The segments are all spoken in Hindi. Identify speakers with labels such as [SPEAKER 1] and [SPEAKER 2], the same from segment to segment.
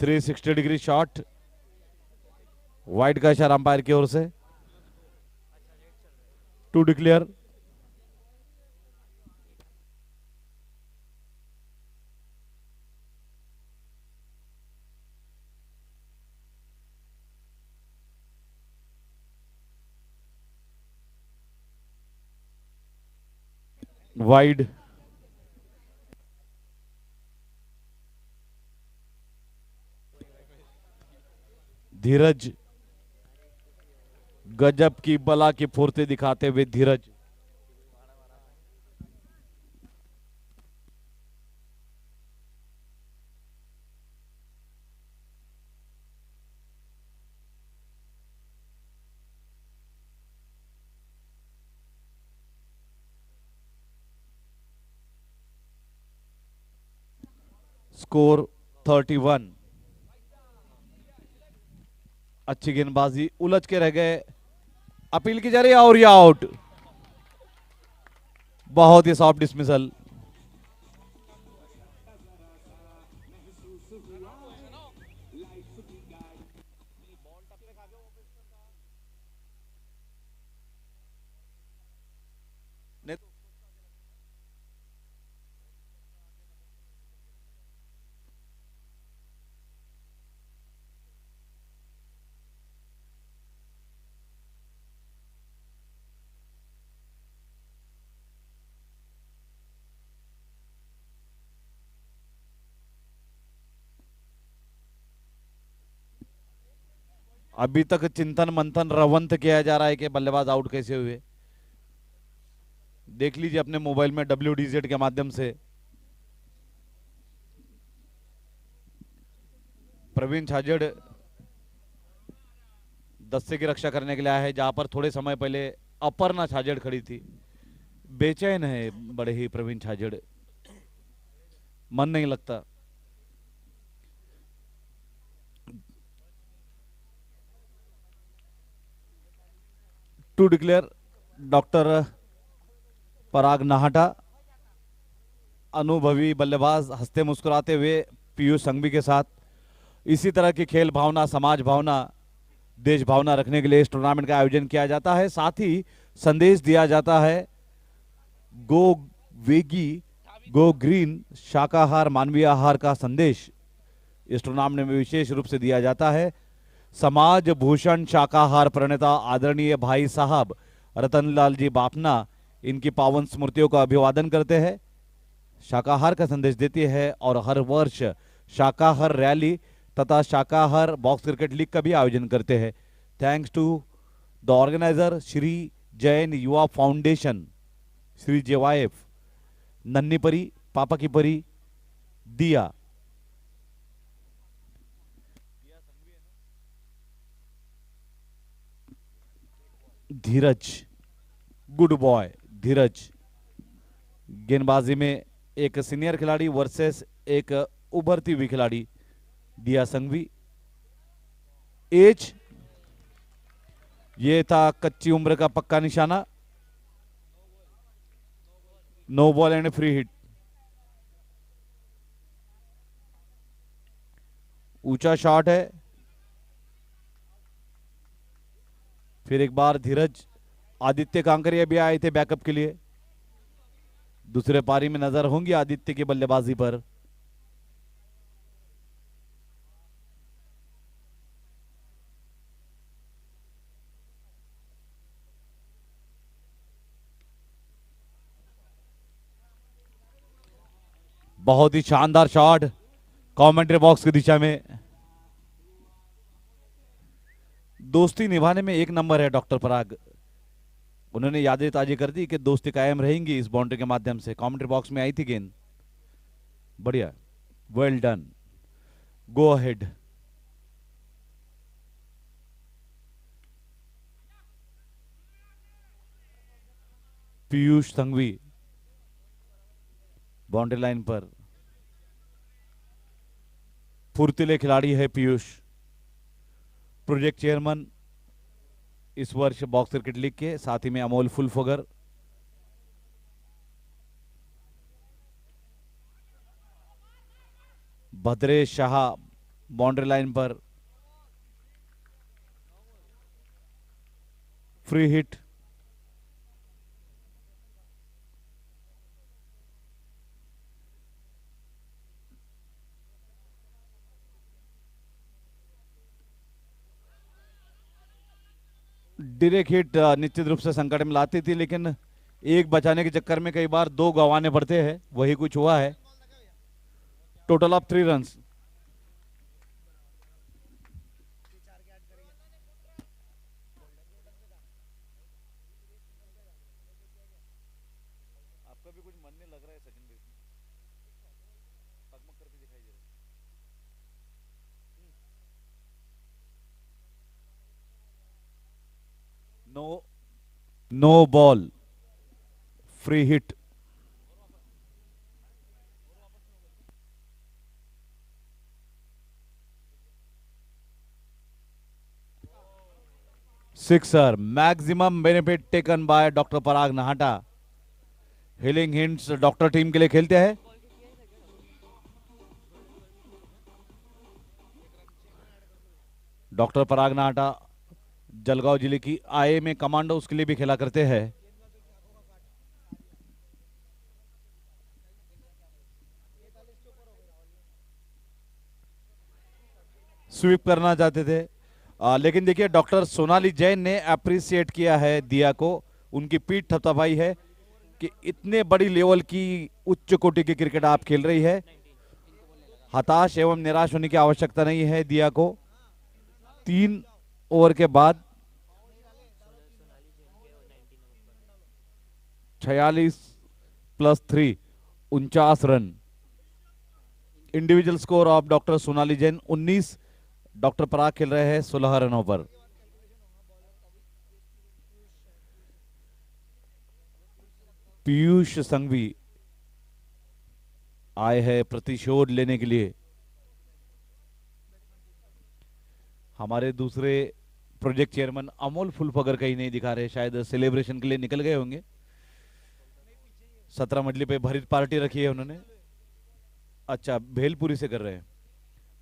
[SPEAKER 1] 360 डिग्री शॉट, वाइड का इशारा अंपायर की ओर से, टू डिक्लेयर। वाइड। धीरज, गजब की बला की फुर्ती दिखाते हुए धीरज। स्कोर 31। अच्छी गेंदबाजी, उलझ के रह गए, अपील की जा रही है और ये आउट। बहुत ही सॉफ्ट डिसमिसल। अभी तक चिंतन मंथन रवंत किया जा रहा है कि बल्लेबाज आउट कैसे हुए। देख लीजिए अपने मोबाइल में WDZ के माध्यम से। प्रवीण छाजेड़ दस्ते की रक्षा करने के लिए आया है, जहां पर थोड़े समय पहले अपर्णा छाजेड़ खड़ी थी। बेचैन है बड़े ही प्रवीण छाजेड़, मन नहीं लगता। To declare. Doctor Parag Nahata, अनुभवी बल्लेबाज, हंसते मुस्कुराते हुए पीयूष संघवी के साथ। इसी तरह की खेल भावना, समाज भावना, देश भावना रखने के लिए इस टूर्नामेंट का आयोजन किया जाता है। साथ ही संदेश दिया जाता है, गो वेगी गो ग्रीन, शाकाहार मानवीय आहार का संदेश इस टूर्नामेंट में विशेष रूप से दिया जाता है। समाज भूषण शाकाहार प्रणेता आदरणीय भाई साहब रतनलाल जी बाफना इनकी पावन स्मृतियों का अभिवादन करते हैं, शाकाहार का संदेश देती है और हर वर्ष शाकाहार रैली तथा शाकाहार बॉक्स क्रिकेट लीग का भी आयोजन करते हैं। Thanks to the organiser Shri Jain Yuva foundation, Shri जेवाएफ, नन्नी परी, पापा की परी, दिया। धीरज, गुड बॉय धीरज। गेंदबाजी में एक सीनियर खिलाड़ी वर्सेस एक उभरती हुई खिलाड़ी दिया संघवी। एज, ये था कच्ची उम्र का पक्का निशाना। No ball and free hit. ऊंचा शॉट है। फिर एक बार धीरज। आदित्य कांकरिया भी आए थे बैकअप के लिए। दूसरे पारी में नजर होंगी आदित्य की बल्लेबाजी पर। बहुत ही शानदार शॉट कमेंट्री बॉक्स की दिशा में। दोस्ती निभाने में एक नंबर है डॉक्टर पराग। उन्होंने यादें ताजी कर दी कि दोस्ती कायम रहेंगी इस बाउंड्री के माध्यम से। कमेंट्री बॉक्स में आई थी गेंद, बढ़िया, well done, go ahead. Piyush Sanghvi boundary line पर। फुर्तीले खिलाड़ी है पीयूष, प्रोजेक्ट चेयरमैन इस वर्ष बॉक्स क्रिकेट लीग के, साथ ही में अमोल फुलफगर। भद्रेश शाह बाउंड्री लाइन पर, फ्री हिट। डायरेक्ट हिट निश्चित रूप से संकट में लाती थी, लेकिन एक बचाने के चक्कर में कई बार दो गंवाने पड़ते हैं, वही कुछ हुआ है। Total of 3 runs. आपका भी कुछ मन नहीं लग रहा है सचिन भाई, टकमक करके दिखाई दे रहा है। No, no ball, free hit. Sixer, maximum benefit taken by doctor Parag Nahata. Healing hints doctor team के लिए खेलते हैं। डॉक्टर पराग नाहटा जलगांव जिले की आईए में कमांडो, उसके लिए भी खेला करते हैं। स्वीप करना चाहते थे, लेकिन देखिए डॉक्टर सोनाली जैन ने अप्रिशिएट किया है दिया को, उनकी पीठ थपथपाई है कि इतने बड़ी लेवल की उच्च कोटि की क्रिकेट आप खेल रही है, हताश एवं निराश होने की आवश्यकता नहीं है दिया को। 3 ओवर के बाद 46 + 3 49 run. Individual score of doctor Sonali Jain 19, doctor Parag खेल रहे हैं 16 रनों पर। पीयूष संघवी आए हैं प्रतिशोध लेने के लिए। हमारे दूसरे प्रोजेक्ट चेयरमैन अमोल फुलफगर कहीं नहीं दिखा रहे, शायद सेलिब्रेशन के लिए निकल गए होंगे। 17 मंजिल पे भरित पार्टी रखी है उन्होंने। अच्छा, भेलपुरी से कर रहे हैं।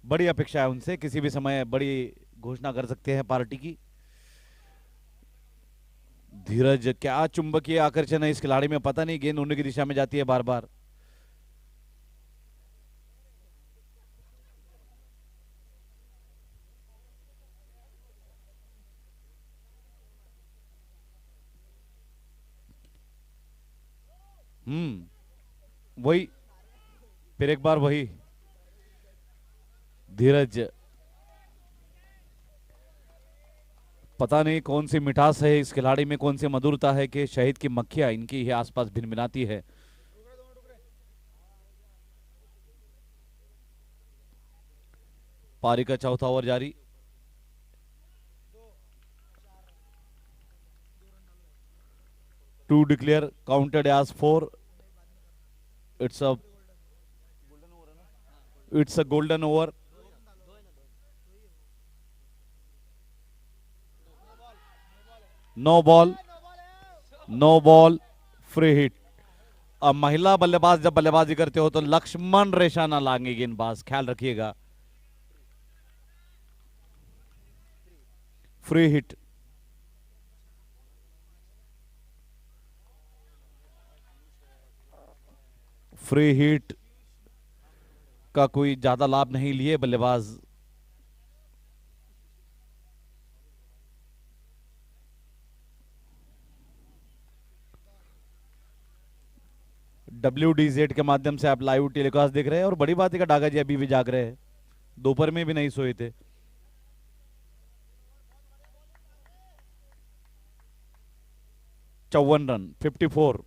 [SPEAKER 1] बड़ी अपेक्षा है उनसे, किसी भी समय बड़ी घोषणा कर सकते हैं पार्टी की। धीरज, क्या चुंबकीय आकर्षण है इस खिलाड़ी में, पता नहीं, गेंद उन्हीं की दिशा में जाती है बार बार। वही, फिर एक बार वही। धीरज, पता नहीं कौन सी मिठास है इस खिलाड़ी में, कौन सी मधुरता है कि शहद की मक्खियां इनकी ही आसपास भिनभिनाती है। पारी का चौथा ओवर जारी। To declare, counted as 4। It's a golden over. No ball, no ball, free hit. अब महिला बल्लेबाज जब बल्लेबाजी करते हो तो लक्ष्मण रेशा ना लाएंगे गेंदबाज, ख्याल रखिएगा। Free hit. फ्री हिट का कोई ज्यादा लाभ नहीं लिए बल्लेबाज। WDZ के माध्यम से आप लाइव टेलीकास्ट देख रहे हैं, और बड़ी बात है कि डागा जी अभी भी जाग रहे हैं, दोपहर में भी नहीं सोए थे। 54 run, 54।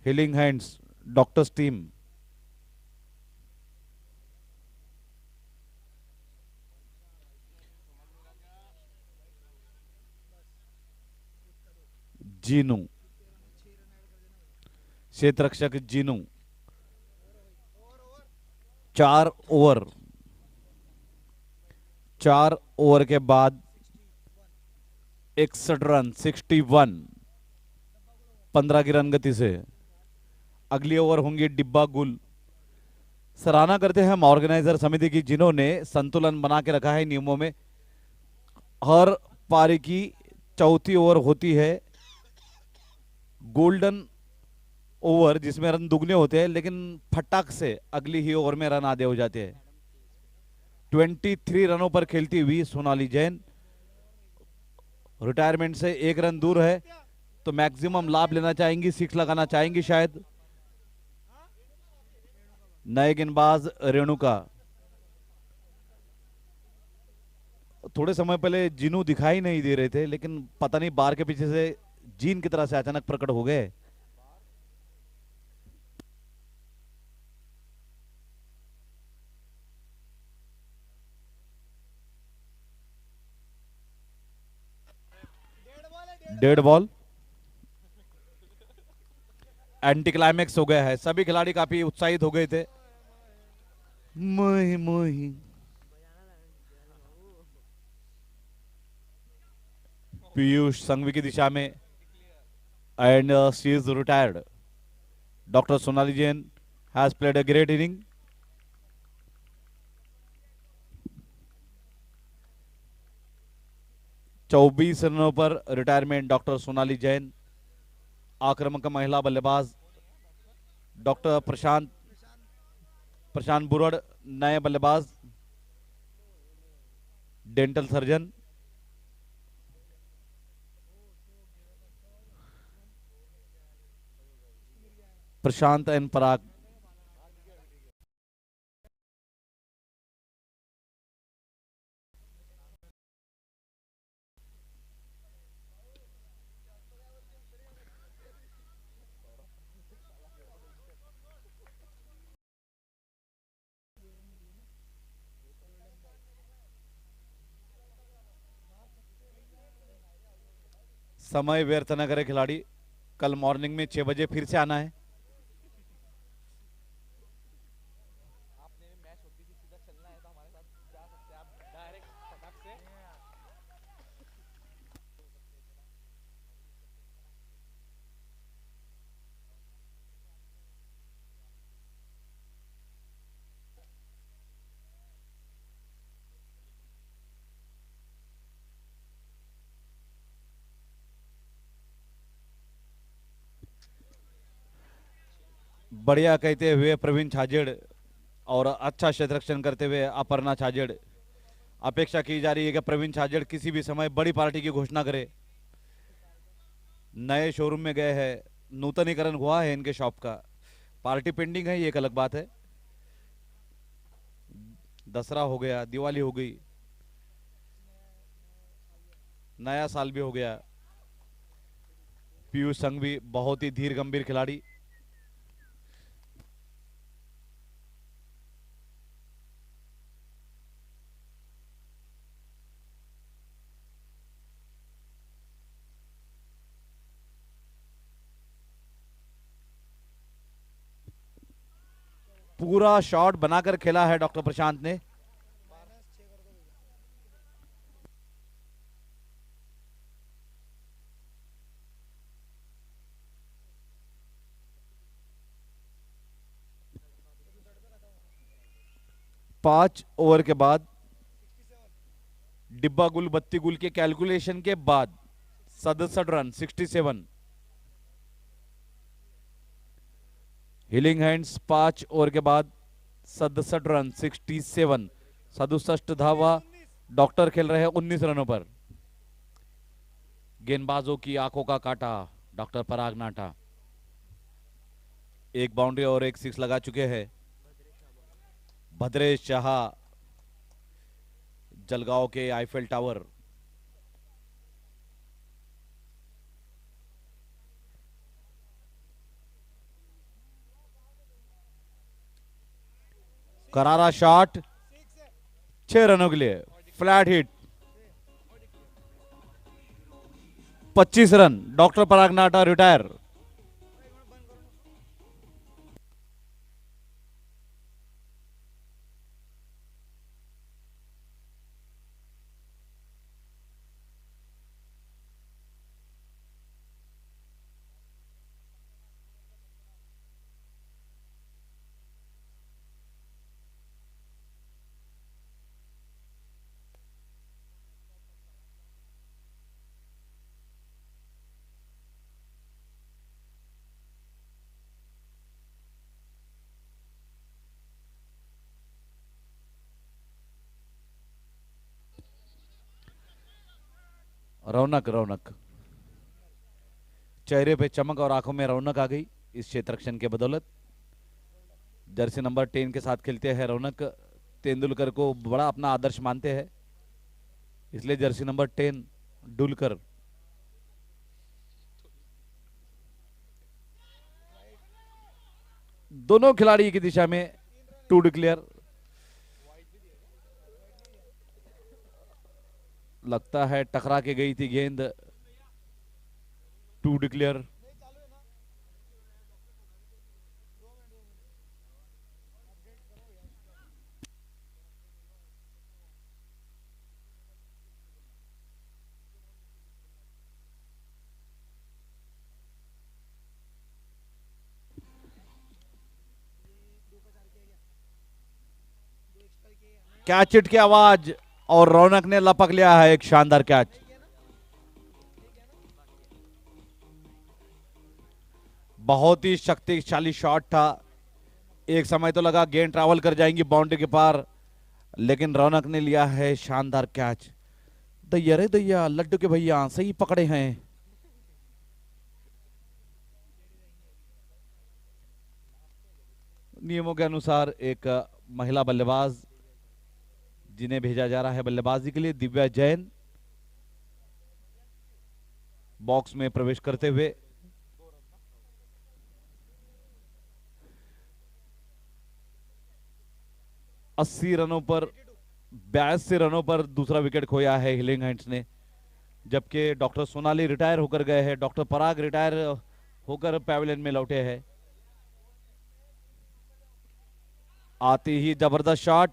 [SPEAKER 1] Healing hands doctors team. Jinu, क्षेत्र रक्षक जीनू। 4 ओवर, 4 ओवर के बाद 61 रन, 61, 15 की रन गति से। अगली ओवर होंगी डिब्बा गुल, सराहना करते हैं हम ऑर्गेनाइजर समिति की, जिन्होंने संतुलन बना के रखा है नियमों में। हर पारी की चौथी ओवर होती है गोल्डन ओवर, जिसमें रन दुगने होते हैं, लेकिन फटाक से अगली ही ओवर में रन आधे हो जाते हैं। 23 रनों पर खेलती हुई सोनाली जैन रिटायरमेंट से 1 रन दूर है, तो मैक्सिमम लाभ लेना चाहेंगी, सिक्स लगाना चाहेंगी शायद। नए गेंदबाज रेणुका, थोड़े समय पहले जिनू दिखाई नहीं दे रहे थे, लेकिन पता नहीं बार के पीछे से जीन की तरह से अचानक प्रकट हो गए। डेड बॉल, एंटी क्लाइमेक्स हो गया है। सभी खिलाड़ी काफी उत्साहित हो गए थे। मोही मोही पीयूष संघवी की दिशा में, and she is retired. Doctor Sonali Jain has played a great inning. चौबीस रनों पर रिटायरमेंट डॉक्टर सोनाली जैन। आक्रामक महिला बल्लेबाज डॉक्टर प्रशांत प्रशांत बुरड़, नए बल्लेबाज डेंटल सर्जन। प्रशांत एन पराग। समय व्यर्थ न करे खिलाड़ी, कल मॉर्निंग में 6 बजे फिर से आना है। बढ़िया कहते हुए प्रवीण छाजेड़ और अच्छा क्षेत्ररक्षण करते हुए अपर्णा छाजेड़। अपेक्षा की जा रही है कि प्रवीण छाजेड़ किसी भी समय बड़ी पार्टी की घोषणा करे। नए शोरूम में गए हैं, नूतनीकरण हुआ है इनके शॉप का। पार्टी पेंडिंग है, ये एक अलग बात है। दसरा हो गया, दिवाली हो गई, नया साल भी हो गया। पीयूष संघवी बहुत ही धीर गंभीर खिलाड़ी। पूरा शॉट बनाकर खेला है डॉक्टर प्रशांत ने। पांच ओवर के बाद, डिब्बा गुल बत्ती गुल के कैलकुलेशन के बाद 67 रन 67। हिलिंग हैंड्स 5 ओवर के बाद 67 रन 67। 67 धावा। डॉक्टर खेल रहे हैं 19 रनों पर। गेंदबाजों की आंखों का काटा डॉक्टर पराग नाटा। एक बाउंड्री और एक सिक्स लगा चुके हैं भद्रेश शाह, जलगांव के आईफेल टावर। करारा शॉट 6 रनों के लिए, फ्लैट हिट। 25 रन, डॉक्टर पराग नाटा रिटायर। रौनक रौनक, चेहरे पे चमक और आंखों में रौनक आ गई इस क्षेत्ररक्षण के बदौलत। जर्सी नंबर 10 के साथ खेलते हैं रौनक, तेंदुलकर को बड़ा अपना आदर्श मानते हैं, इसलिए जर्सी नंबर 10 डुलकर। दोनों खिलाड़ी की दिशा में टू डिक्लेयर। लगता है टकरा के गई थी गेंद, टू डिक्लेयर। कैच हिट की आवाज और रौनक ने लपक लिया है एक शानदार कैच। बहुत ही शक्तिशाली शॉट था, एक समय तो लगा गेंद ट्रैवल कर जाएंगी बाउंड्री के पार, लेकिन रौनक ने लिया है शानदार कैच। दैया रे दैया, लड्डू के भैया सही पकड़े हैं। नियमों के अनुसार एक महिला बल्लेबाज जिन्हें भेजा जा रहा है बल्लेबाजी के लिए, दिव्या जैन, बॉक्स में प्रवेश करते हुए। अस्सी रनों पर 82 रनों पर दूसरा विकेट खोया है हिलिंग हैंड्स ने, जबकि डॉक्टर सोनाली रिटायर होकर गए हैं, डॉक्टर पराग रिटायर होकर पैवेलियन में लौटे हैं। आती ही जबरदस्त शॉट,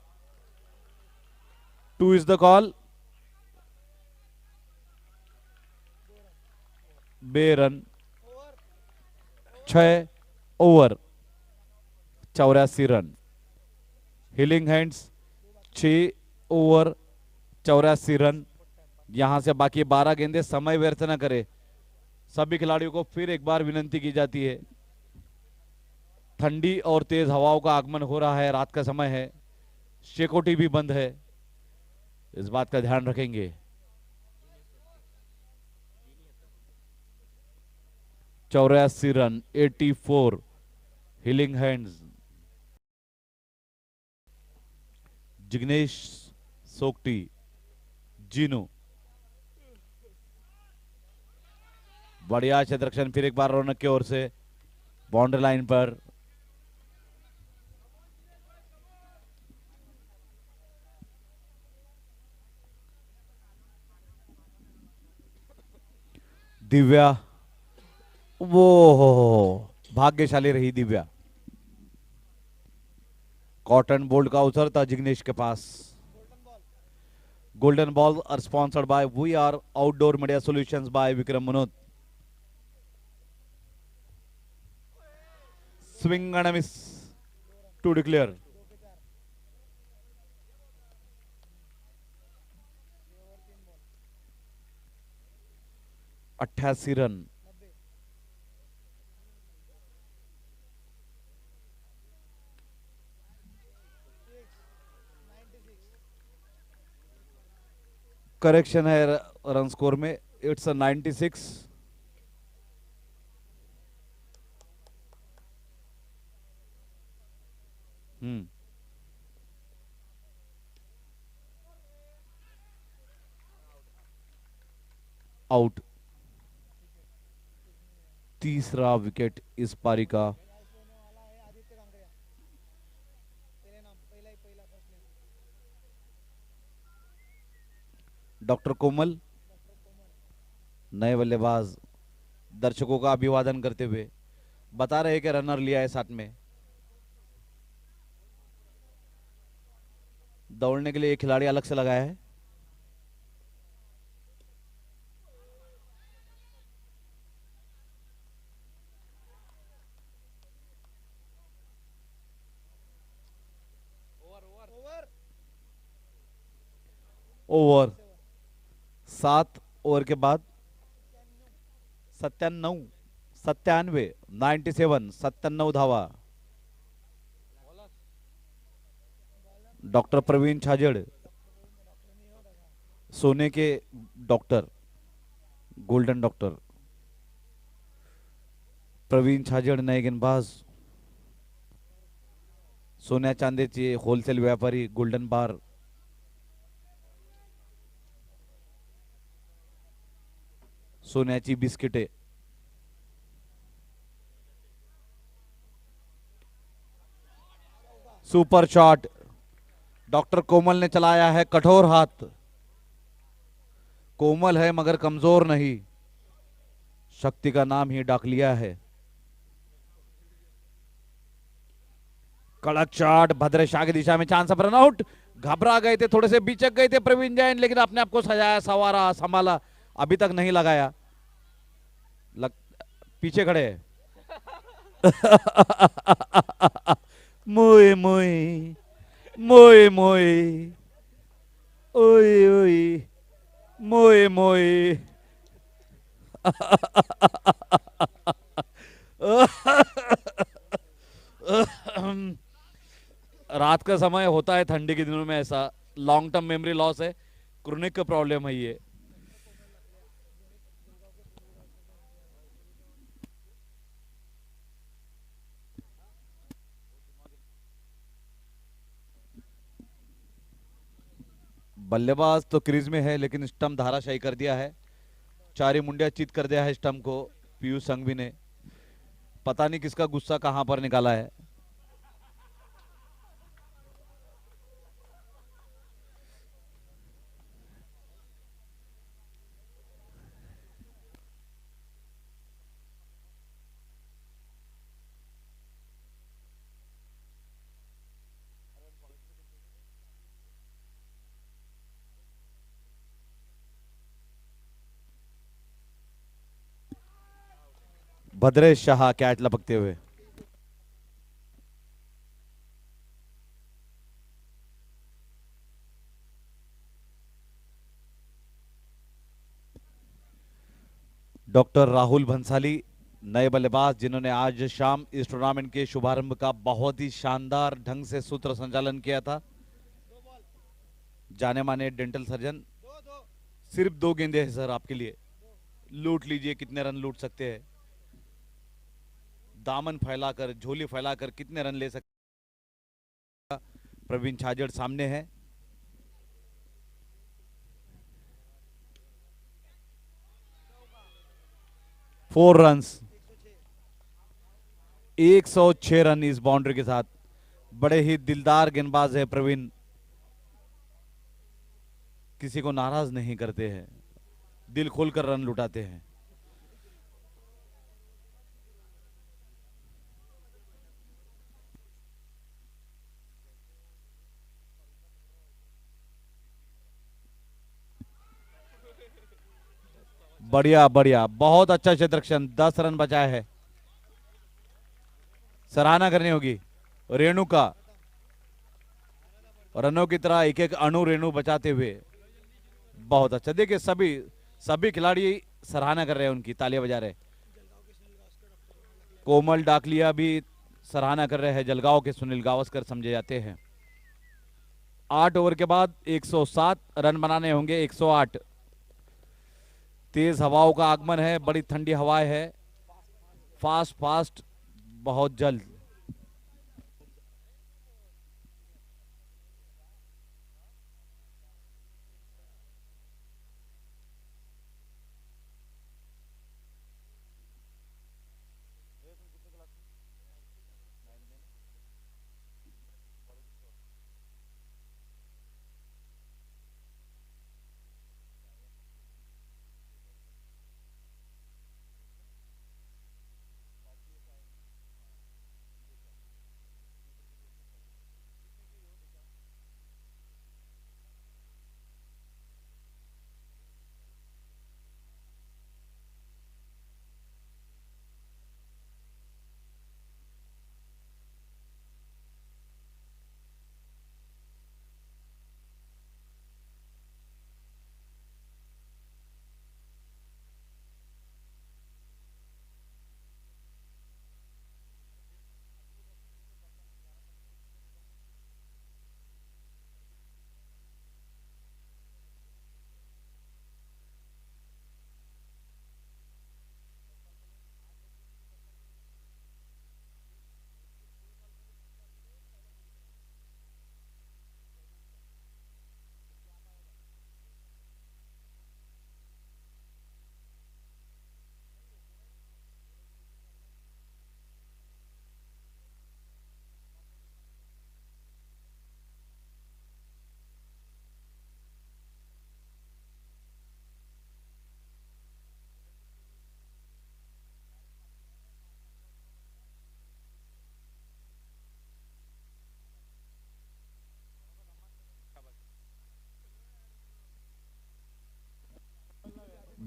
[SPEAKER 1] 2 इज द कॉल। बेरन, 6 over 84 run. Healing Hands 6 over 84 run. यहां से बाकी 12 गेंदे, समय व्यर्थ न करे। सभी खिलाड़ियों को फिर एक बार विनंती की जाती है, ठंडी और तेज हवाओं का आगमन हो रहा है, रात का समय है, शेकोटी भी बंद है, इस बात का ध्यान रखेंगे। 84 run, 84 Healing Hands. Jignesh Sokti, Jinu, बढ़िया क्षेत्ररक्षण फिर एक बार रौनक की ओर से बाउंड्री लाइन पर। दिव्या, वो भाग्यशाली रही दिव्या, कॉटन बोल्ट का अवसर था जिग्नेश के पास। Golden ball are sponsored by we are outdoor media solutions by Vikram Manoj. Swing and miss, to declare. अट्ठासी रन। करेक्शन है रन स्कोर में, इट्स 96। आउट, तीसरा विकेट इस पारी का। डॉक्टर कोमल, नए बल्लेबाज, दर्शकों का अभिवादन करते हुए बता रहे कि रनर लिया है साथ में। दौड़ने के लिए एक खिलाड़ी अलग से लगाया है। ओवर 7 ओवर के बाद 97 धावा। डॉक्टर प्रवीण छाजड़, सोने के doctor, golden doctor Praveen Chhajed नए गेंदबाज. सोन्या चांदीचे होलसेल व्यापारी गोल्डन बार. सोन्याची बिस्किटे. Super shot. डॉक्टर कोमल ने चलाया है कठोर हाथ. कोमल है मगर कमजोर नहीं. शक्ति का नाम ही डाक लिया है. कड़क शॉट. भद्रे शाह की दिशा में चांस रन आउट. घबरा गए थे, थोड़े से बिचक गए थे प्रवीण जैन, लेकिन अपने आप को सजाया, संवारा, संभाला. अभी तक नहीं लगाया. पीछे खड़े हैं. मोए मोए मोए मोए ओए ओए मोए मोए. रात का समय होता है ठंडी के दिनों में ऐसा. लॉन्ग टर्म मेमोरी लॉस है, क्रोनिक का प्रॉब्लम है ये. बल्लेबाज तो क्रीज में है, लेकिन स्टंप धाराशाही कर दिया है. चारी मुंडिया चित कर दिया है स्टंप को पीयूष संघवी ने. पता नहीं किसका गुस्सा कहां पर निकाला है. भद्रेश शाह कैच लपकते हुए. डॉक्टर राहुल भंसाली नए बल्लेबाज, जिन्होंने आज शाम इस टूर्नामेंट के शुभारंभ का बहुत ही शानदार ढंग से सूत्र संचालन किया था. जाने माने डेंटल सर्जन. सिर्फ 2 गेंदे हैं सर आपके लिए. लूट लीजिए, कितने रन लूट सकते हैं. दामन फैलाकर, झोली फैलाकर कितने रन ले सकते. प्रवीण छाजेड़ सामने है. 4 रन्स. 106 रन इस बाउंड्री के साथ. बड़े ही दिलदार गेंदबाज है प्रवीण. किसी को नाराज नहीं करते हैं, दिल खोलकर रन लुटाते हैं. बढ़िया बढ़िया, बहुत अच्छा क्षेत्ररक्षण. 10 रन बचाए हैं. सराहना करनी होगी रेणु का. रनों की तरह एक एक अणु रेणु बचाते हुए. बहुत अच्छा. देखिए सभी सभी खिलाड़ी सराहना कर रहे हैं उनकी, तालियां बजा रहे हैं. कोमल डाकलिया भी सराहना कर रहे हैं. जलगांव के सुनील गावस्कर समझे जाते हैं. 8 ओवर के बाद 107 रन बनाने होंगे. 108. तेज हवाओं का आगमन है, बड़ी ठंडी हवाएं है. फास्ट फास्ट, बहुत जल्द.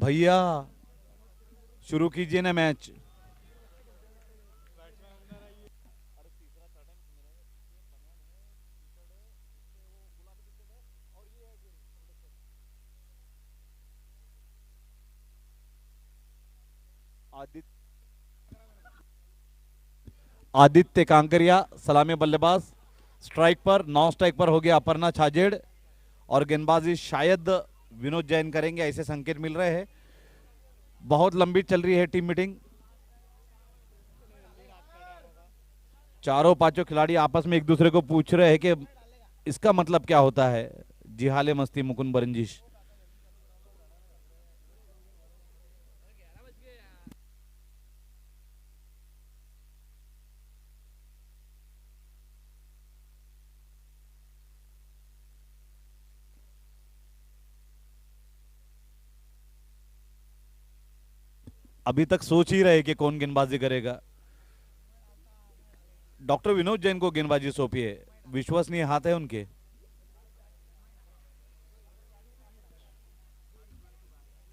[SPEAKER 1] भैया शुरू कीजिए ना मैच। आदित्य कांकरिया सलामी बल्लेबाज, स्ट्राइक पर, नॉन स्ट्राइक पर हो गया अपर्णा छाजेड़, और गेंदबाजी शायद विनोद जैन करेंगे, ऐसे संकेत मिल रहे हैं। बहुत लंबी चल रही है टीम मीटिंग। चारों पांचों खिलाड़ी आपस में एक दूसरे को पूछ रहे हैं कि इसका मतलब क्या होता है। जिहाले मस्ती मुकुंद बरंजिश। अभी तक सोच ही रहे कि कौन गेंदबाजी करेगा। डॉक्टर विनोद जैन को गेंदबाजी सौंपी है, विश्वसनीय हाथ है उनके।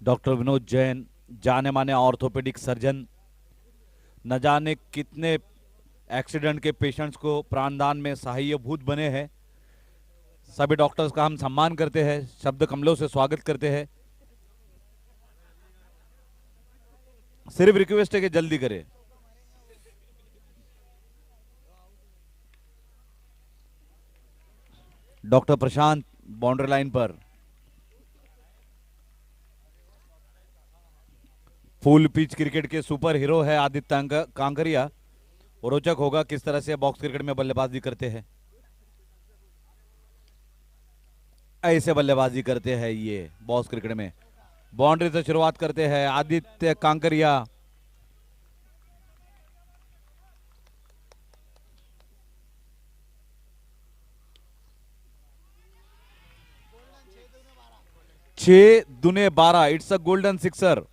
[SPEAKER 1] डॉक्टर विनोद जैन जाने माने ऑर्थोपेडिक सर्जन, न जाने कितने एक्सीडेंट के पेशेंट्स को प्राणदान में सहायभूत बने हैं। सभी डॉक्टर्स का हम सम्मान करते हैं, शब्द कमलों से स्वागत करते हैं। सिर्फ रिक्वेस्ट है कि जल्दी करें। डॉक्टर प्रशांत बाउंड्री लाइन पर। फुल पिच क्रिकेट के सुपर हीरो है आदित्य कांकरिया। रोचक होगा किस तरह से बॉक्स क्रिकेट में बल्लेबाजी करते हैं। ऐसे बल्लेबाजी करते हैं ये बॉक्स क्रिकेट में। बाउंड्री से शुरुआत करते हैं आदित्य कांकरिया। छह दुने 12, इट्स अ गोल्डन सिक्सर।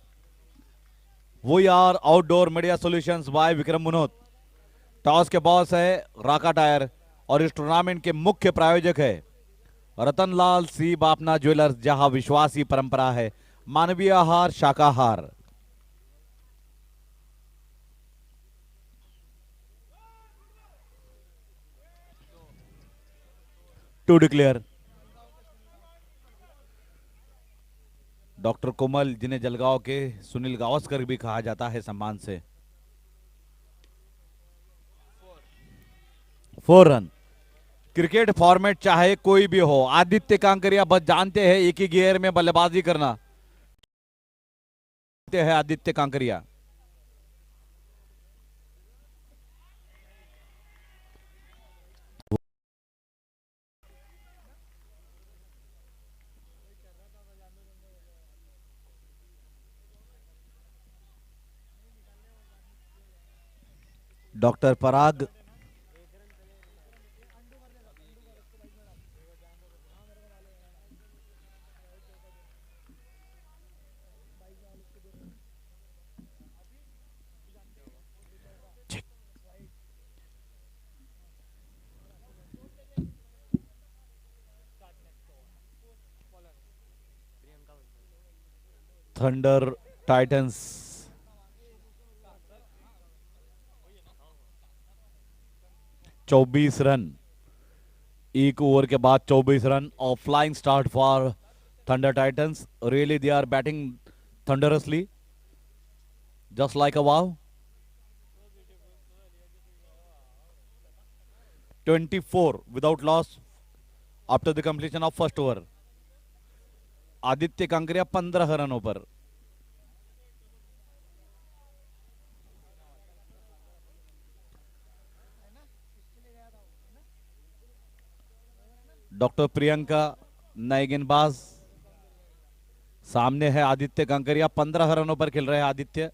[SPEAKER 1] वो यार outdoor media solutions by Vikram Munot. Toss के बॉस है राका टायर, और इस टूर्नामेंट के मुख्य प्रायोजक है रतनलाल सी बापना ज्वेलर्स, जहां विश्वास की परंपरा है, मानवीय आहार शाकाहार। To declare. डॉक्टर कोमल, जिन्हें जलगांव के सुनील गावस्कर भी कहा जाता है सम्मान से। 4 रन। क्रिकेट फॉर्मेट चाहे कोई भी हो, आदित्य कांकरिया बस जानते हैं एक ही गियर में बल्लेबाजी करना है। Aditya Kankaria. Doctor Parag. Thunder Titans 24 run. एक ओवर के बाद 24 रन और flying start for Thunder Titans. Really they are batting thunderously, just like a wow. 24 without loss after the completion of first over. Aditya Kankaria 15 रनों पर। डॉक्टर प्रियंका नए गेंदबाज। सामने है आदित्य कांकरिया, 15 रनों पर खेल रहे हैं आदित्य।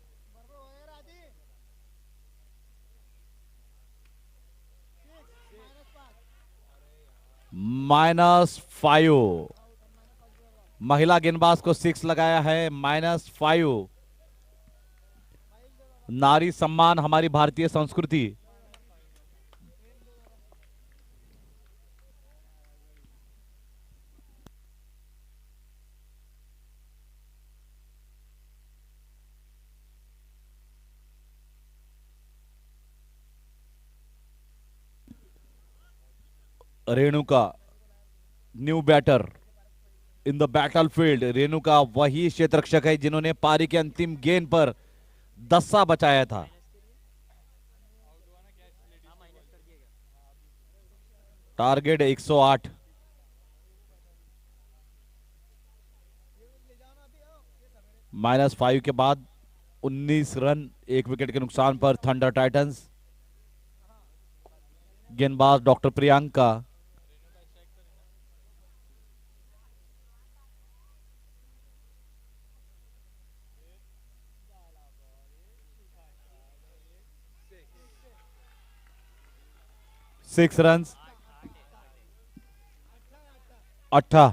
[SPEAKER 1] -5। महिला गेंदबाज को 6 लगाया है, -5। नारी सम्मान हमारी भारतीय संस्कृति। Renuka new batter in the battlefield. Renuka वही क्षेत्ररक्षक है जिन्होंने पारी के अंतिम गेंद पर दस्सा बचाया था। टारगेट 108। -5 के बाद 19 रन, 1 विकेट के नुकसान पर थंडर टाइटंस। गेंदबाज डॉक्टर प्रियंका। Six run, 8।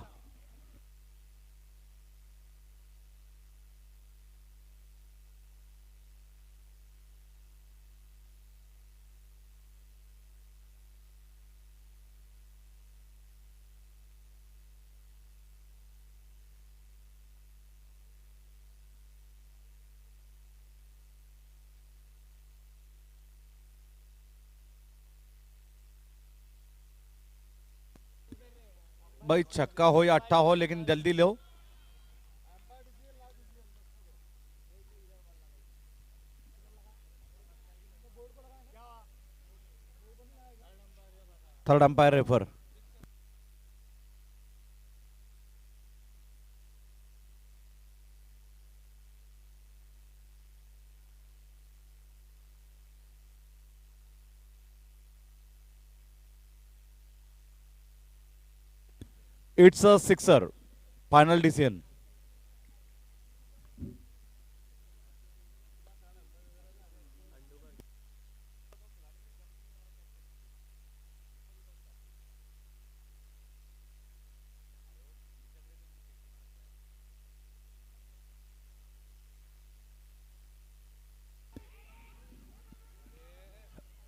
[SPEAKER 1] भाई छक्का हो या अट्ठा हो, लेकिन जल्दी लो। Third umpire refer. It's a sixer. Final decision.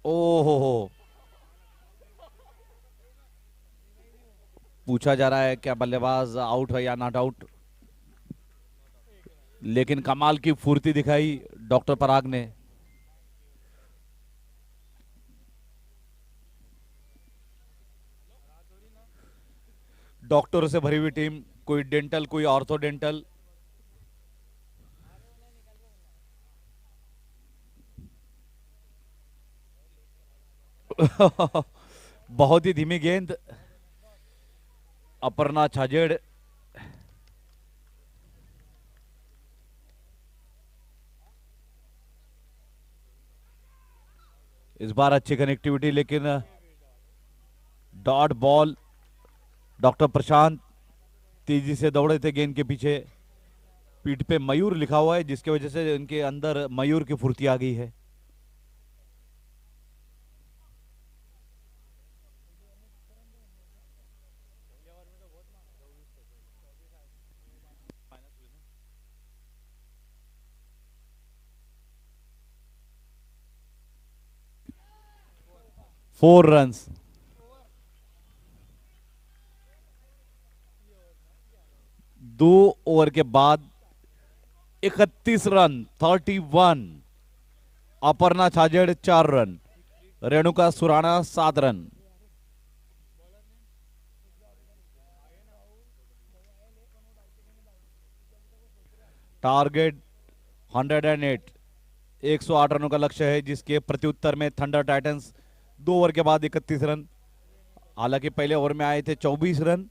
[SPEAKER 1] ओहो, पूछा जा रहा है क्या बल्लेबाज आउट है या नॉट आउट, लेकिन कमाल की फुर्ती दिखाई डॉक्टर पराग ने। डॉक्टरों से भरी हुई टीम, कोई डेंटल कोई ऑर्थो डेंटल। बहुत ही धीमी गेंद। अपर्णा छाजेड़। इस बार अच्छी कनेक्टिविटी, लेकिन डॉट बॉल। डॉक्टर प्रशांत तेजी से दौड़े थे गेंद के पीछे। पीठ पे मयूर लिखा हुआ है, जिसकी वजह से इनके अंदर मयूर की फुर्ती आ गई है। Four run. 2 ओवर के बाद 31 run, 31। Aparna Chhajed 4 run, Renuka Surana 7 run. Target 108। 108 रनों का लक्ष्य है, जिसके प्रत्युत्तर में थंडर टाइटंस 2 ओवर के बाद 31 रन। हालांकि पहले ओवर में आए थे 24 रन,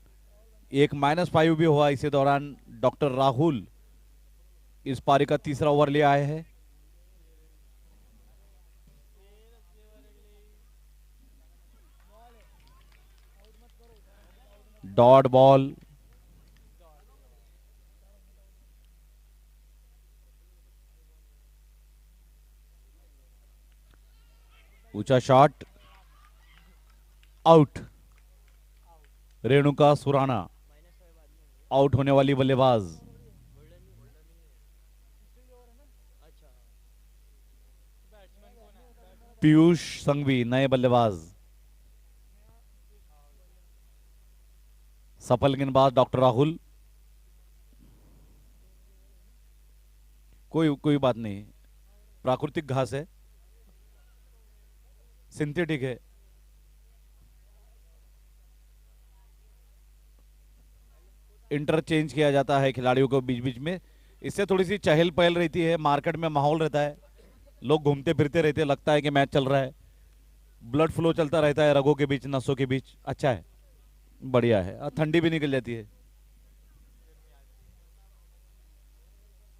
[SPEAKER 1] एक -5 भी हुआ इसी दौरान। डॉक्टर राहुल इस पारी का तीसरा ओवर ले आए हैं। Dot ball. ऊंचा shot, out. Renuka Surana out होने वाली बल्लेबाज। पीयूष संघवी नए बल्लेबाज। सफल गेंदबाज डॉक्टर राहुल। कोई कोई बात नहीं, प्राकृतिक घास है, सिंथेटिक है। इंटरचेंज किया जाता है खिलाड़ियों को बीच बीच में। इससे थोड़ी सी चहल पहल रहती है, मार्केट में माहौल रहता है, लोग घूमते फिरते रहते हैं, लगता है कि मैच चल रहा है, ब्लड फ्लो चलता रहता है रगों के बीच, नसों के बीच। अच्छा है, बढ़िया है। और ठंडी भी निकल जाती है।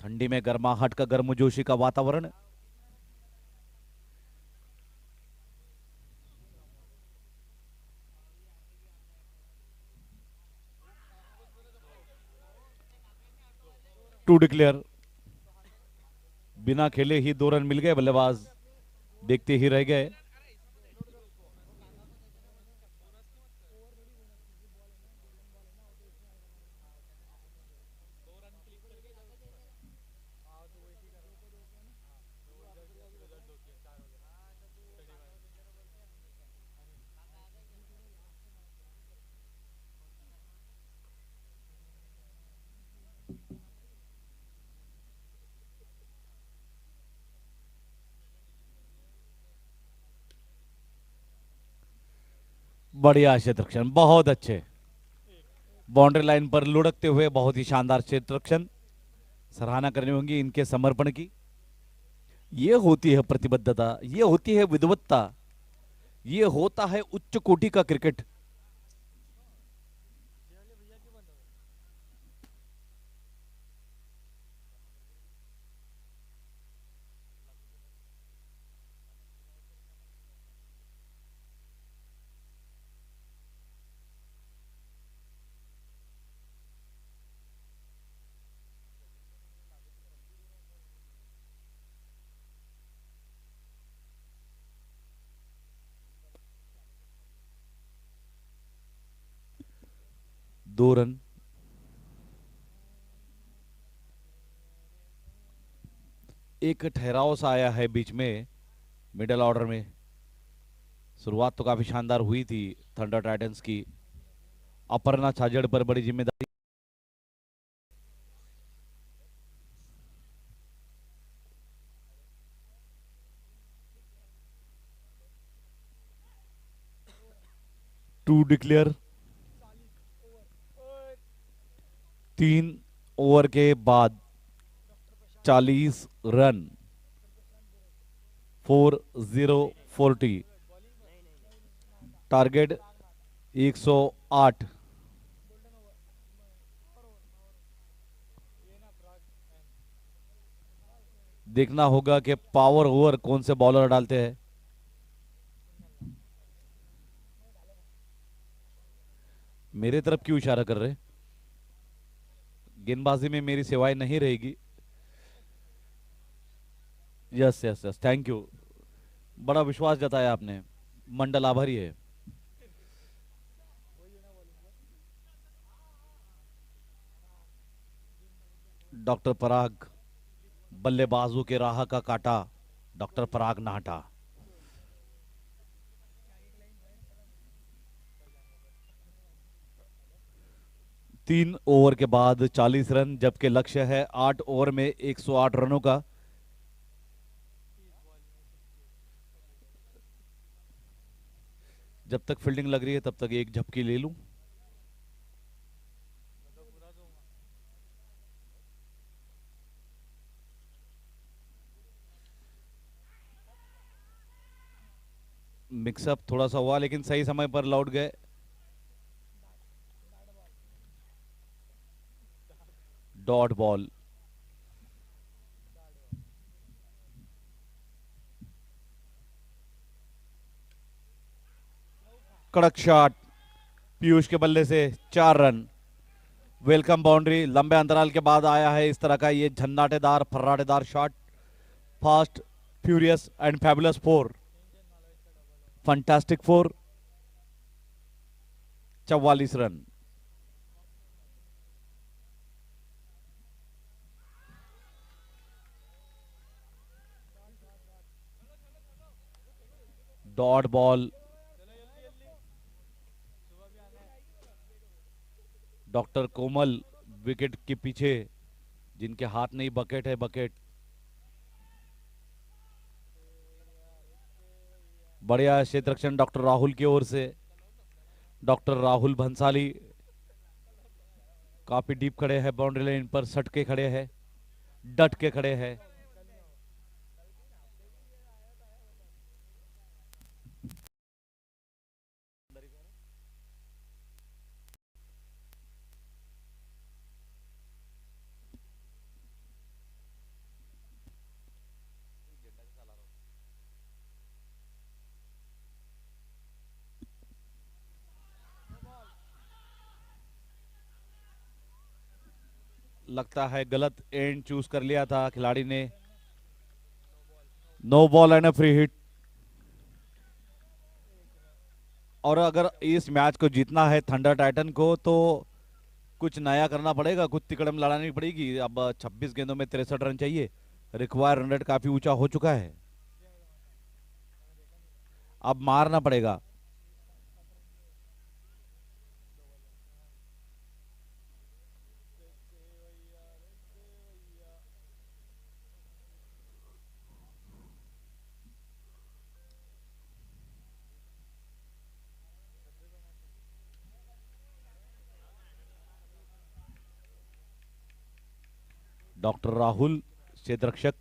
[SPEAKER 1] ठंडी में गर्माहट का, गर्मजोशी का वातावरण। टू डिक्लेयर, बिना खेले ही 2 रन मिल गए, बल्लेबाज देखते ही रह गए। बढ़िया क्षेत्र रक्षण, बहुत अच्छे। बाउंड्री लाइन पर लुढ़कते हुए बहुत ही शानदार क्षेत्र रक्षण। सराहना करनी होगी इनके समर्पण की। ये होती है प्रतिबद्धता, ये होती है विद्वत्ता, ये होता है उच्च कोटि का क्रिकेट। दो रन। एक ठहराव सा आया है बीच में मिडिल ऑर्डर में। शुरुआत तो काफी शानदार हुई थी थंडर टाइटंस की। अपर्णा छाजड़ पर बड़ी जिम्मेदारी। To declare. 3 ओवर के बाद 40 रन। 4040। टारगेट 108। देखना होगा कि पावर ओवर कौन से बॉलर डालते हैं। मेरे तरफ क्यों इशारा कर रहे? गेंदबाजी में मेरी सेवाएं नहीं रहेगी। Yes yes yes, thank you. बड़ा विश्वास जताया आपने, मंडल आभारी है। डॉक्टर पराग, बल्लेबाजों के राह का काटा, डॉक्टर पराग नाटा। 3 ओवर के बाद 40 रन, जबकि लक्ष्य है 8 ओवर में 108 रनों का। जब तक फील्डिंग लग रही है तब तक एक झपकी ले लूं। मिक्सअप थोड़ा सा हुआ लेकिन सही समय पर लौट गए। Dot ball. कड़क शॉट पीयूष के बल्ले से 4 रन। Welcome boundary. लंबे अंतराल के बाद आया है इस तरह का ये झन्नाटेदार फर्राटेदार shot. Fast, furious and fabulous 4। Fantastic 4। 44 run. Dot ball. Doctor Komal wicket के पीछे, जिनके हाथ नहीं बकेट है बकेट। बढ़िया क्षेत्र रक्षण डॉक्टर राहुल की ओर से। डॉक्टर राहुल भंसाली काफी डीप खड़े हैं, बाउंड्री लाइन पर सट के खड़े हैं, डट के खड़े हैं। लगता है गलत एंड चूज कर लिया था खिलाड़ी ने। No ball and a free hit. और अगर इस मैच को जीतना है थंडर टाइटन को तो कुछ नया करना पड़ेगा, कुछ तिकड़म लड़ानी पड़ेगी। अब 26 गेंदों में 63 रन चाहिए। रिक्वायर रन रेट काफी ऊंचा हो चुका है, अब मारना पड़ेगा। डॉक्टर राहुल क्षेत्ररक्षक।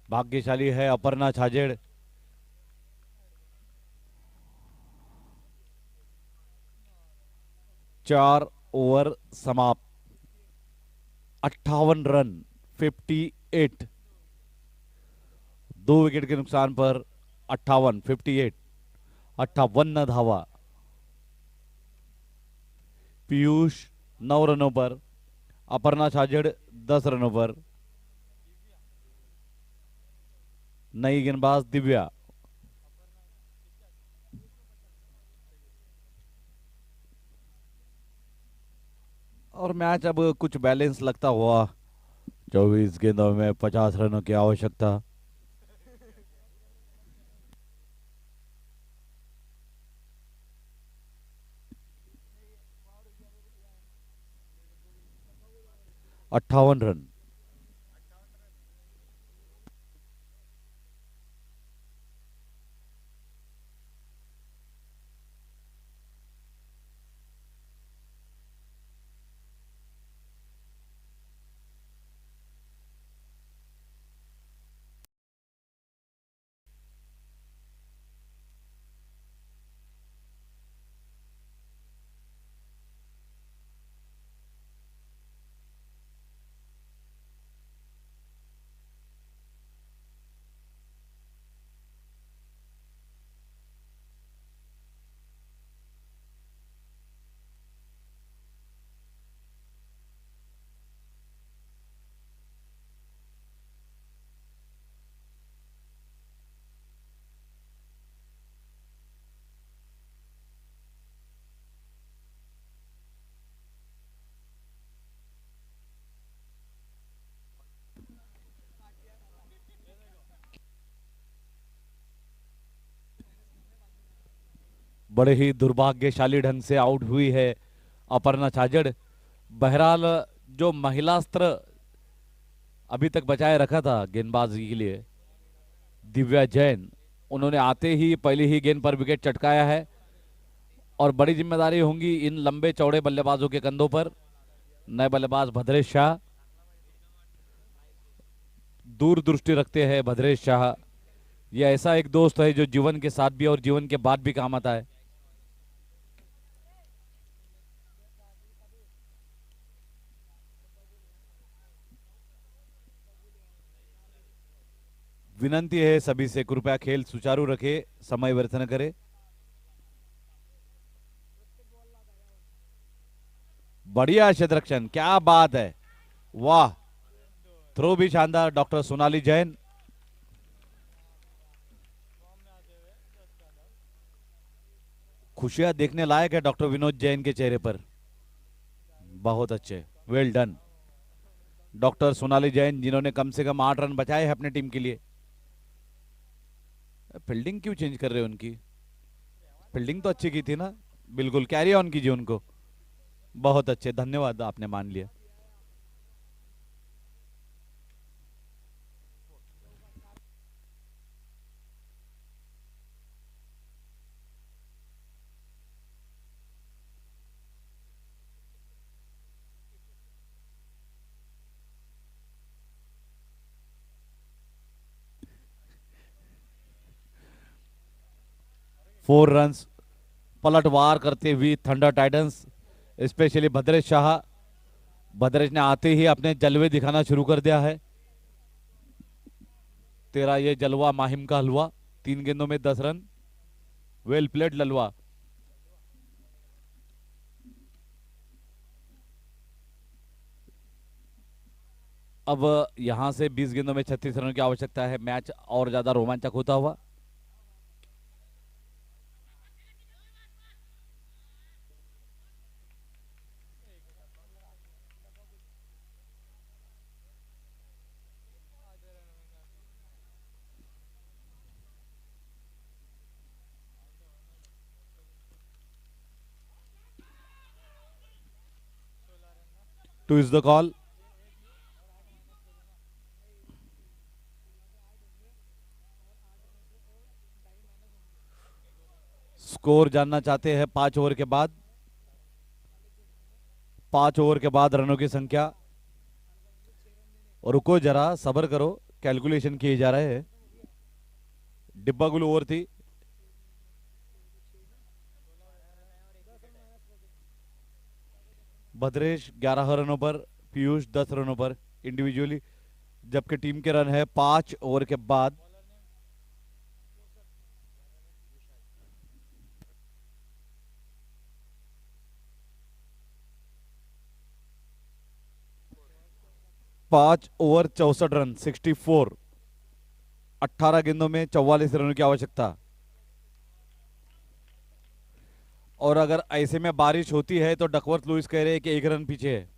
[SPEAKER 1] भाग्यशाली है अपर्णा छाजेड़। चार ओवर समाप्त, 58 रन, 58। 2 विकेट के नुकसान पर 58, 58, 58 धावा। पीयूष 9 रनों पर, अपर्णा छाजेड़ 10 रनों पर। नई गेंदबाज दिव्या। और मैच अब कुछ बैलेंस लगता हुआ। 24 गेंदों में 50 रनों की आवश्यकता। अट्ठावन रन। बड़े ही दुर्भाग्यशाली ढंग से आउट हुई है अपर्णा छाजेड़। बहरहाल जो महिलास्त्र अभी तक बचाए रखा था गेंदबाजी के लिए, दिव्या जैन, उन्होंने आते ही पहली ही गेंद पर विकेट चटकाया है। और बड़ी जिम्मेदारी होंगी इन लंबे चौड़े बल्लेबाजों के कंधों पर। नए बल्लेबाज भद्रेश शाह, दूरदृष्टि रखते हैं भद्रेश शाह। यह ऐसा एक दोस्त है जो जीवन के साथ भी और जीवन के बाद भी काम आता है। विनंती है सभी से, कृपया खेल सुचारू रखे, समय व्यर्थ न करे। बढ़िया क्षेत्ररक्षण, क्या बात है, वाह। थ्रो भी शानदार, डॉक्टर सोनाली जैन। खुशियां देखने लायक है डॉक्टर विनोद जैन के चेहरे पर। बहुत अच्छे, well done doctor Sonali Jain, जिन्होंने कम से कम 8 रन बचाए हैं अपने टीम के लिए। फील्डिंग क्यों चेंज कर रहे हो उनकी? फील्डिंग तो अच्छी की थी ना। बिल्कुल कैरी ऑन कीजिए उनको। बहुत अच्छे, धन्यवाद, आपने मान लिया। फोर रन्स पलटवार करते हुए thunder Titans, specially Bhadresh Shah. Bhadresh ने आते ही अपने जलवे दिखाना शुरू कर दिया है। तेरा ये जलवा माहिम का हलवा। 3 गेंदों में 10 रन। Well played ललवा। अब यहां से 20 गेंदों में 36 रनों की आवश्यकता है, मैच और ज्यादा रोमांचक होता हुआ। Two is the call. Score जानना चाहते हैं 5 ओवर के बाद। 5 ओवर के बाद रनों की संख्या। और रुको जरा, सब्र करो, कैलकुलेशन किए जा रहे हैं। डिब्बा गुल ओवर थी। भद्रेश 11 रनों पर, पीयूष 10 रनों पर इंडिविजुअली, जबकि टीम के रन है 5 ओवर के बाद। पांच ओवर 64 रन, 64। 18 गेंदों में 44 रनों की आवश्यकता। और अगर ऐसे में बारिश होती है तो डकवर्थ लुइस कह रहे हैं कि 1 रन पीछे है।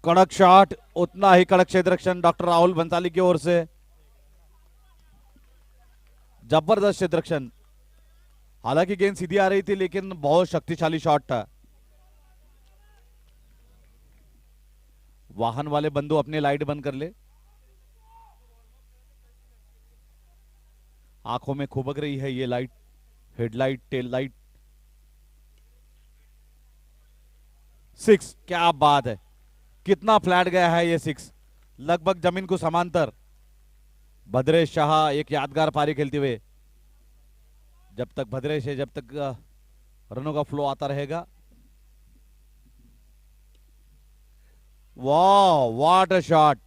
[SPEAKER 1] कड़क शॉट, उतना ही कड़क क्षेत्र रक्षण डॉक्टर राहुल बंसाली की ओर से। जबरदस्त क्षेत्र रक्षण। हालांकि गेंद सीधी आ रही थी लेकिन बहुत शक्तिशाली शॉट था। वाहन वाले बंधु अपने लाइट बंद कर ले। आंखों में खुबक रही है ये लाइट, हेडलाइट, टेल लाइट। 6, क्या बात है। कितना फ्लैट गया है ये 6, लगभग जमीन को समांतर। भद्रेश शाह एक यादगार पारी खेलते हुए। जब तक भद्रेश है, जब तक रनों का फ्लो आता रहेगा। वाह, व्हाट अ शॉट।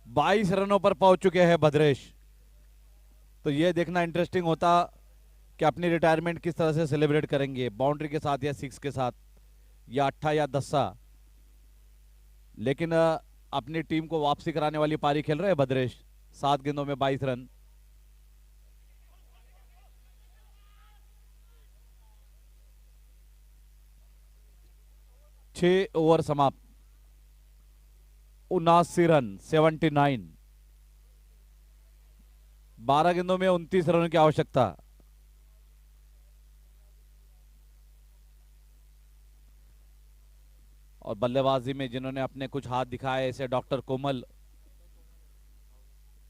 [SPEAKER 1] 22 रनों पर पहुंच चुके हैं भद्रेश। तो ये देखना इंटरेस्टिंग होता कि अपनी रिटायरमेंट किस तरह से सेलिब्रेट करेंगे, बाउंड्री के साथ या 6 के साथ, या 8 या 10। लेकिन अपनी टीम को वापसी कराने वाली पारी खेल रहे हैं भद्रेश। 7 गेंदों में 22 रन। 6 ओवर समाप्त। 79 रन, 79। 12 गेंदों में 29 रनों की आवश्यकता। और बल्लेबाजी में जिन्होंने अपने कुछ हाथ दिखाए, ऐसे डॉक्टर कोमल,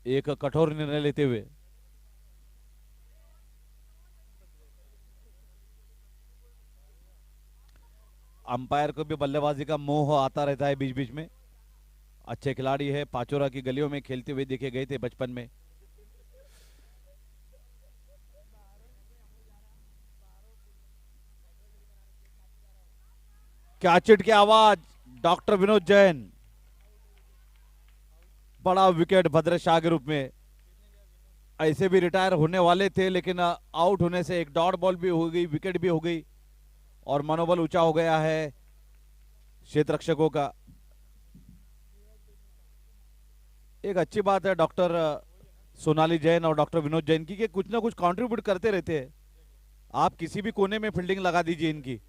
[SPEAKER 1] एक कठोर निर्णय लेते हुए। अंपायर को भी बल्लेबाजी का मोह आता रहता है बीच बीच में। अच्छे खिलाड़ी है, पाचोरा की गलियों में खेलते हुए देखे गए थे बचपन में। कैचेट की आवाज, डॉक्टर विनोद जैन। बड़ा विकेट भद्रेश शाह के रूप में। ऐसे भी रिटायर होने वाले थे, लेकिन आउट होने से एक डॉट बॉल भी हो गई, विकेट भी हो गई और मनोबल ऊंचा हो गया है क्षेत्र रक्षकों का। एक अच्छी बात है डॉक्टर सोनाली जैन और डॉक्टर विनोद जैन की कि कुछ ना कुछ कंट्रीब्यूट करते रहते हैं। आप किसी भी कोने में फील्डिंग लगा दीजिए, इनकी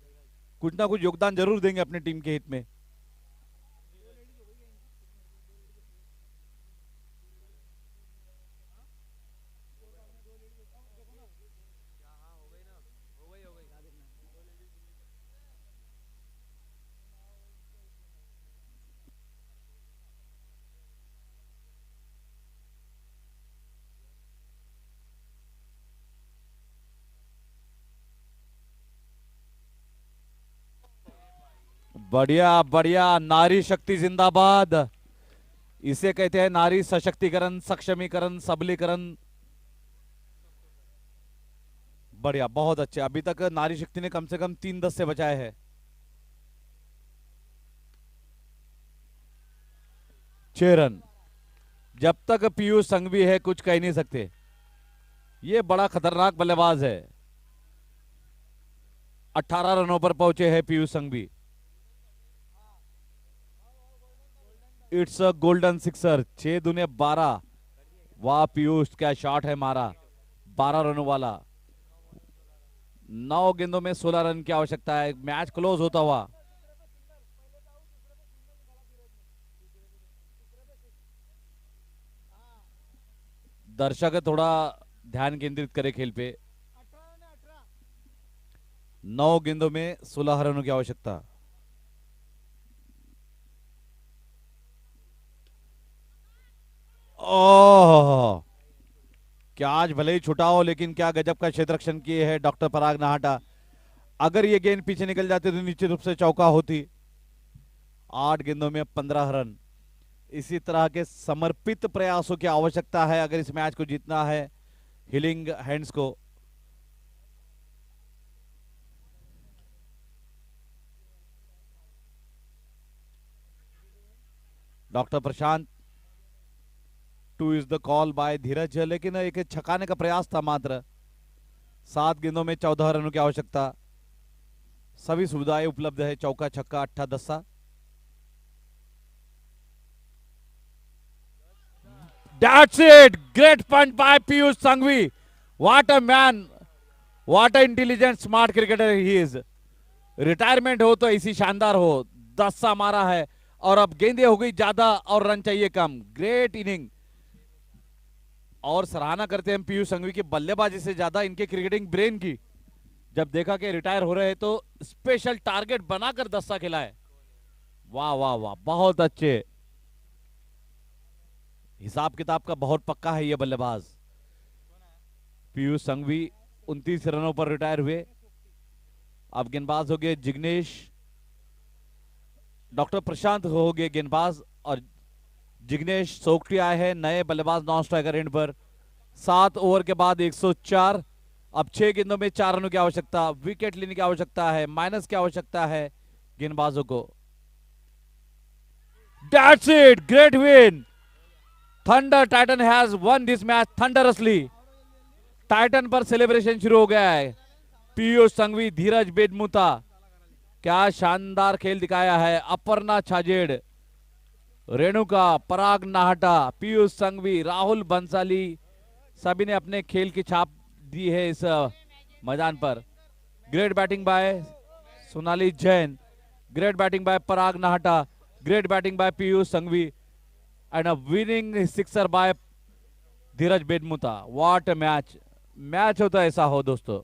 [SPEAKER 1] कुछ ना कुछ योगदान जरूर देंगे अपनी टीम के हित में। बढ़िया बढ़िया, नारी शक्ति जिंदाबाद। इसे कहते हैं नारी सशक्तिकरण, सक्षमीकरण, सबलीकरण। बढ़िया, बहुत अच्छे। अभी तक नारी शक्ति ने कम से कम 3-10 से बचाए हैं। 6 रन। जब तक पीयूष संघवी है कुछ कह नहीं सकते, ये बड़ा खतरनाक बल्लेबाज है। 18 रनों पर पहुंचे हैं Piyush Sanghvi. It's a golden sixer. 6 दूने 12। वाह पीयूष, क्या शॉट है मारा। 12 रनों वाला। 9 गेंदों में 16 रन की आवश्यकता है, मैच क्लोज होता हुआ। दर्शक थोड़ा ध्यान केंद्रित करे खेल पे। 9 गेंदों में 16 रनों की आवश्यकता। ओह, क्या आज भले ही छुटा हो, लेकिन क्या गजब का क्षेत्र रक्षण किए है डॉक्टर पराग नाहटा। अगर ये गेंद पीछे निकल जाती तो निश्चित रूप से चौका होती। 8 गेंदों में 15 रन। इसी तरह के समर्पित प्रयासों की आवश्यकता है अगर इस मैच को जीतना है हिलिंग हैंड्स को। Doctor Prashant, 2 is the call by Dheeraj, लेकिन एक छकाने का प्रयास था मात्र। 7 गेंदों में 14 रनों की आवश्यकता। सभी सुविधाएं उपलब्ध है, चौका छक्का अट्ठा दस्सा। That's it. Great punch by Piyush Sanghvi. What a man. What a intelligent, smart cricketer he is. Retirement हो तो ऐसी शानदार हो। 10 मारा है और अब गेंदें हो गई ज्यादा और रन चाहिए कम। Great inning. और सराहना करते हैं पीयूष संघवी की बल्लेबाजी से ज्यादा इनके क्रिकेटिंग ब्रेन की। जब देखा कि रिटायर हो रहे हैं तो स्पेशल टारगेट बनाकर 10 खिलाए। वाह वाह वाह, बहुत अच्छे। हिसाब किताब का बहुत पक्का है ये बल्लेबाज। पीयूष संघवी 29 रनों पर रिटायर हुए। अब गेंदबाज हो गए जिग्नेश। डॉक्टर प्रशांत हो गए गेंदबाज और जिग्नेश सोगटी आए हैं नए बल्लेबाज नॉन स्ट्राइकर एंड पर। 7 ओवर के बाद 104। अब 6 गेंदों में 4 रनों की आवश्यकता। विकेट लेने की आवश्यकता है, माइनस की आवश्यकता है गेंदबाजों को। That's it, great win. Thunder Titan has won this match thunderously. Titan पर सेलिब्रेशन शुरू हो गया है। पीयूष संघवी, धीरज बेदमुता, क्या शानदार खेल दिखाया है। अपर्णा छाजेड़, रेणुका, पराग नाहटा, पीयूष संघवी, राहुल बंसाली, सभी ने अपने खेल की छाप दी है इस मैदान पर। Great batting by Sonali Jain, great batting by Parag Nahata, great batting by Piyush Sanghvi and a winning sixer by Dheeraj Bedmutha. What a match. Match होता ऐसा हो दोस्तों।